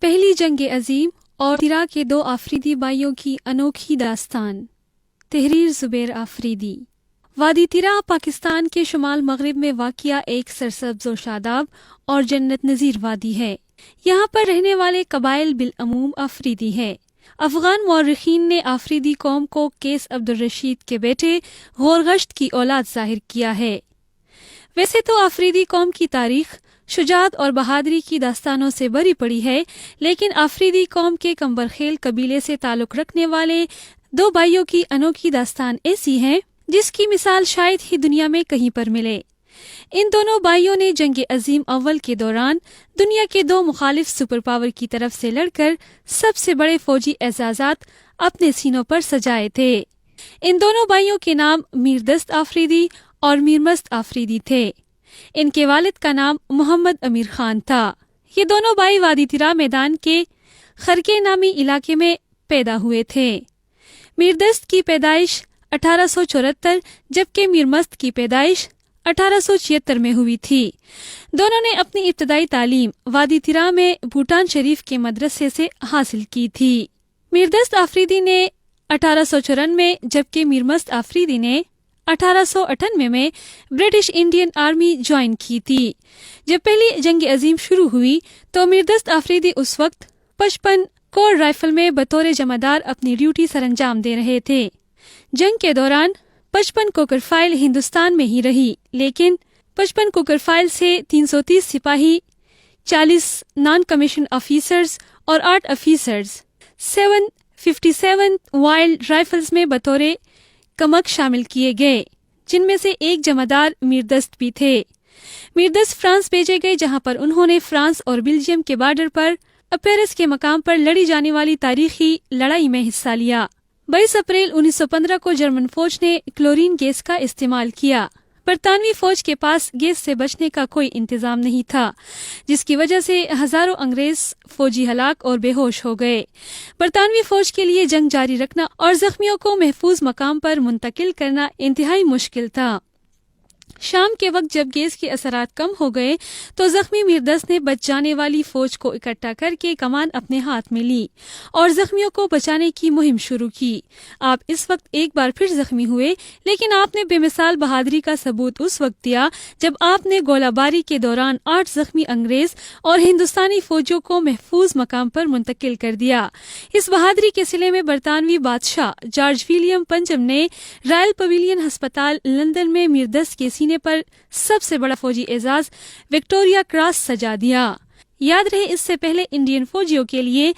پہلی جنگ عظیم اور تیرا کے دو آفریدی بھائیوں کی انوکھی داستان۔ تحریر زبیر آفریدی۔ وادی تیرا پاکستان کے شمال مغرب میں واقع ایک سرسبز و شاداب اور جنت نظیر وادی ہے۔ یہاں پر رہنے والے قبائل بالعموم آفریدی ہے۔ افغان مورخین نے آفریدی قوم کو قیس عبدالرشید کے بیٹے غورغشت کی اولاد ظاہر کیا ہے۔ ویسے تو آفریدی قوم کی تاریخ شجاعت اور بہادری کی داستانوں سے بھری پڑی ہے، لیکن آفریدی قوم کے کمبرخیل قبیلے سے تعلق رکھنے والے دو بھائیوں کی انوکھی داستان ایسی ہے جس کی مثال شاید ہی دنیا میں کہیں پر ملے۔ ان دونوں بھائیوں نے جنگ عظیم اول کے دوران دنیا کے دو مخالف سپر پاور کی طرف سے لڑ کر سب سے بڑے فوجی اعزازات اپنے سینوں پر سجائے تھے۔ ان دونوں بھائیوں کے نام میردست آفریدی اور میرمست آفریدی تھے۔ ان کے والد کا نام محمد امیر خان تھا۔ یہ دونوں بھائی وادی تیرا میدان کے خرکے نامی علاقے میں پیدا ہوئے تھے۔ میردست کی پیدائش 1874 جبکہ میرمست کی پیدائش 1876 میں ہوئی تھی۔ دونوں نے اپنی ابتدائی تعلیم وادی تیرا میں بھوٹان شریف کے مدرسے سے حاصل کی تھی۔ میردست آفریدی نے 1894 جبکہ میرمست آفریدی نے 1898 میں برٹش انڈین آرمی جوائن کی تھی۔ جب پہلی جنگ عظیم شروع ہوئی تو میردست آفریدی اس وقت 55 کور رائفل میں بطور جمعدار اپنی ڈیوٹی سر انجام دے رہے تھے۔ جنگ کے دوران 55 کوکر فائل ہندوستان میں ہی رہی، لیکن 55 کوکر فائل سے 330 سپاہی، 40 نان کمیشن آفیسرز اور 8 آفیسرز 757 وائلڈ رائفلز میں بطور کمک شامل کیے گئے، جن میں سے ایک جمعدار میردست بھی تھے۔ میردست فرانس بھیجے گئے، جہاں پر انہوں نے فرانس اور بیلجیم کے بارڈر پر اپیرس کے مقام پر لڑی جانے والی تاریخی لڑائی میں حصہ لیا۔ 22 اپریل 1915 کو جرمن فوج نے کلورین گیس کا استعمال کیا۔ برطانوی فوج کے پاس گیس سے بچنے کا کوئی انتظام نہیں تھا، جس کی وجہ سے ہزاروں انگریز فوجی ہلاک اور بے ہوش ہو گئے۔ برطانوی فوج کے لیے جنگ جاری رکھنا اور زخمیوں کو محفوظ مقام پر منتقل کرنا انتہائی مشکل تھا۔ شام کے وقت جب گیس کے اثرات کم ہو گئے تو زخمی میردست نے بچ جانے والی فوج کو اکٹھا کر کے کمان اپنے ہاتھ میں لی اور زخمیوں کو بچانے کی مہم شروع کی۔ آپ اس وقت ایک بار پھر زخمی ہوئے، لیکن آپ نے بے مثال بہادری کا ثبوت اس وقت دیا جب آپ نے گولہ باری کے دوران 8 زخمی انگریز اور ہندوستانی فوجیوں کو محفوظ مقام پر منتقل کر دیا۔ اس بہادری کے صلے میں برطانوی بادشاہ جارج ولیم پنجم نے رائل پویلین ہسپتال لندن میں میردست کے سینے پر سب سے بڑا فوجی اعزاز وکٹوریہ کراس سجا دیا۔ یاد رہے، اس سے پہلے انڈین فوجیوں کے لیے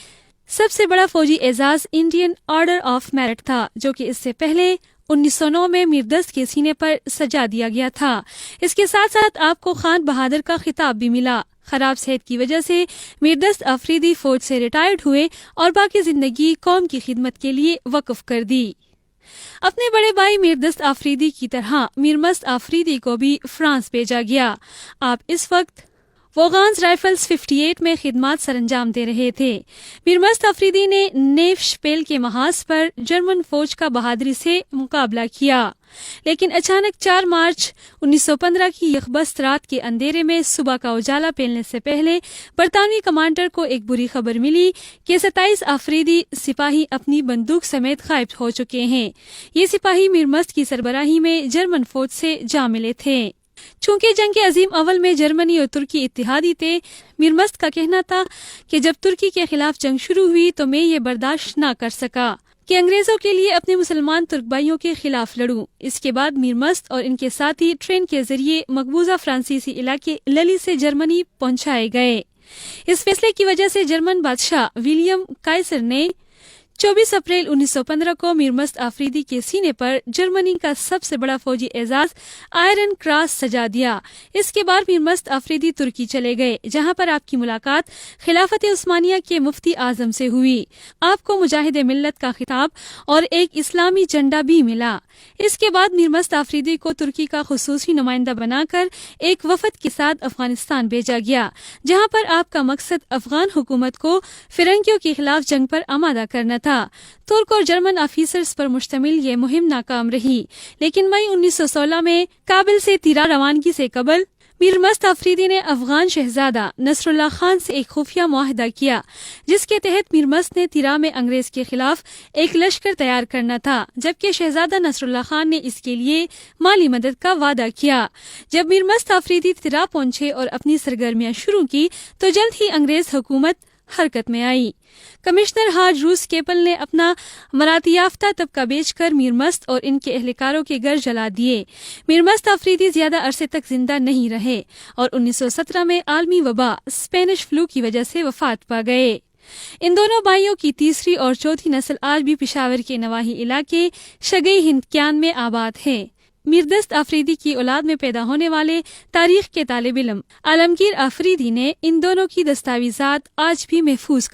سب سے بڑا فوجی اعزاز انڈین آرڈر آف میرٹ تھا، جو کہ اس سے پہلے 1909 میں میردست کے سینے پر سجا دیا گیا تھا۔ اس کے ساتھ ساتھ آپ کو خان بہادر کا خطاب بھی ملا۔ خراب صحت کی وجہ سے میردست آفریدی فوج سے ریٹائرڈ ہوئے اور باقی زندگی قوم کی خدمت کے لیے وقف کر دی۔ اپنے بڑے بھائی میردست آفریدی کی طرح میرمست آفریدی کو بھی فرانس بھیجا گیا۔ آپ اس وقت ووغانز رائفلز 58 میں خدمات سر انجام دے رہے تھے۔ میرمست آفریدی نے نیو شپیل کے محاذ پر جرمن فوج کا بہادری سے مقابلہ کیا، لیکن اچانک 4 مارچ 1915 کی یکبست رات کے اندھیرے میں صبح کا اجالا پھیلنے سے پہلے برطانوی کمانڈر کو ایک بری خبر ملی کہ 27 آفریدی سپاہی اپنی بندوق سمیت غائب ہو چکے ہیں۔ یہ سپاہی میرمست کی سربراہی میں جرمن فوج سے جا ملے تھے۔ چونکہ جنگ عظیم اول میں جرمنی اور ترکی اتحادی تھے، میرمست کا کہنا تھا کہ جب ترکی کے خلاف جنگ شروع ہوئی تو میں یہ برداشت نہ کر سکا کہ انگریزوں کے لیے اپنے مسلمان ترک بھائیوں کے خلاف لڑوں۔ اس کے بعد میرمست اور ان کے ساتھی ٹرین کے ذریعے مقبوضہ فرانسیسی علاقے للی سے جرمنی پہنچائے گئے۔ اس فیصلے کی وجہ سے جرمن بادشاہ ولیم کائسر نے 24 اپریل 1915 کو میرمست آفریدی کے سینے پر جرمنی کا سب سے بڑا فوجی اعزاز آئرن کراس سجا دیا۔ اس کے بعد میرمست آفریدی ترکی چلے گئے، جہاں پر آپ کی ملاقات خلافت عثمانیہ کے مفتی اعظم سے ہوئی۔ آپ کو مجاہد ملت کا خطاب اور ایک اسلامی جھنڈا بھی ملا۔ اس کے بعد میرمست آفریدی کو ترکی کا خصوصی نمائندہ بنا کر ایک وفد کے ساتھ افغانستان بھیجا گیا، جہاں پر آپ کا مقصد افغان حکومت کو فرنگیوں کے خلاف جنگ پر آمادہ کرنا تھا۔ ترک اور جرمن آفیسرز پر مشتمل یہ مہم ناکام رہی، لیکن مئی 1916 میں کابل سے تیرا روانگی سے قبل میر مست آفریدی نے افغان شہزادہ نصر اللہ خان سے ایک خفیہ معاہدہ کیا جس کے تحت میر مست نے تیرا میں انگریز کے خلاف ایک لشکر تیار کرنا تھا، جبکہ شہزادہ نصر اللہ خان نے اس کے لیے مالی مدد کا وعدہ کیا۔ جب میر مست آفریدی تیرا پہنچے اور اپنی سرگرمیاں شروع کی تو جلد ہی انگریز حکومت حرکت میں آئی۔ کمشنر حاج روس کیپل نے اپنا مراتی یافتہ طبقہ بیچ کر میر مست اور ان کے اہلکاروں کے گھر جلا دیے۔ میر مست آفریدی زیادہ عرصے تک زندہ نہیں رہے اور 1917 میں عالمی وبا اسپینش فلو کی وجہ سے وفات پا گئے۔ ان دونوں بھائیوں کی تیسری اور چوتھی نسل آج بھی پشاور کے نواحی علاقے شگئی ہندکیان میں آباد ہے۔ میر دست آفریدی کی اولاد میں پیدا ہونے والے تاریخ کے طالب علم عالمگیر آفریدی نے ان دونوں کی دستاویزات آج بھی محفوظ